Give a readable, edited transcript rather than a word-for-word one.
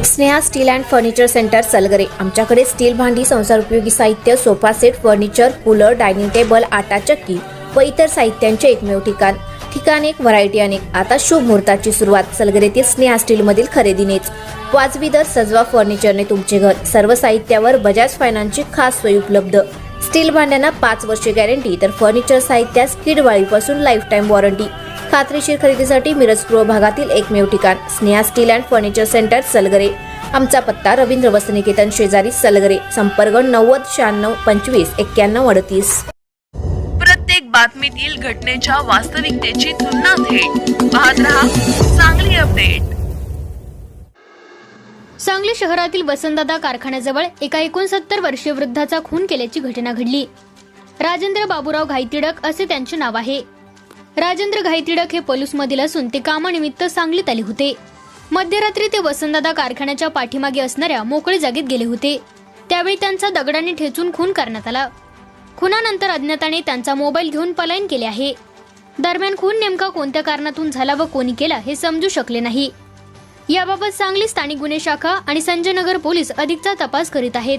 Sneha steel and furniture centre Salgare. आमच्याकडे steel भांडी, संसार उपयोगी साहित्य, sofa set, furniture, cooler, dining table, आटा चक्की व इतर साहित्यांचे एकमेव ठिकाण एक, व्हरायटी अनेक। आता शुभ मुहूर्ताची सुरुवात सलगरेतील स्नेहा स्टील मधील खरेदीनेच। वाजवी दर, सजवा फर्निचरने तुमचे घर। सर्व साहित्यावर बजाज फायनान्सची खास सोय उपलब्ध। स्टील भांड्यांना 5 वर्षे गॅरंटी, तर फर्निचर साहित्यास किडवाळीपासून लाईफ टाइम वॉरंटी। खात्रीशीर खरेदीसाठी मिरज पूर्व भागातील एकमेव ठिकाण Sneha steel and furniture centre Salgare. आमचा पत्ता रवींद्र वस्त्रनिकेतन शेजारी सलगरे। संपर्क 90 96 25 91 38। प्रत्येक बातमीतील घटनेच्या वास्तविकतेची तुलना थेट पाहत रहा सांगली अपडेट। सांगली शहरातील वसंतदादा कारखान्याजवळ एका 69 वर्षीय वृद्धाचा खून केल्याची घटना घडली। राजेंद्र बाबूराव घाईतिडक असे त्यांचे नाव आहे। राजेंद्र घाईतिडक हे पलूसमधील असून ते कामानिमित्त सांगलीत आले होते। मध्यरात्री ते वसंतदादा कारखान्याच्या पाठीमागे असणाऱ्या मोकळी जागेत गेले होते। त्यावेळी त्यांचा दगडाने ठेचून खून करण्यात आला। खुनानंतर अज्ञाताने त्यांचा मोबाईल घेऊन पलायन केले आहे। दरम्यान खून नेमका कोणत्या कारणातून झाला व कोणी केला हे समजू शकले नाही। याबाबत सांगली स्थानिक गुन्हे शाखा आणि संजयनगर पोलीस अधिकचा तपास करीत आहेत।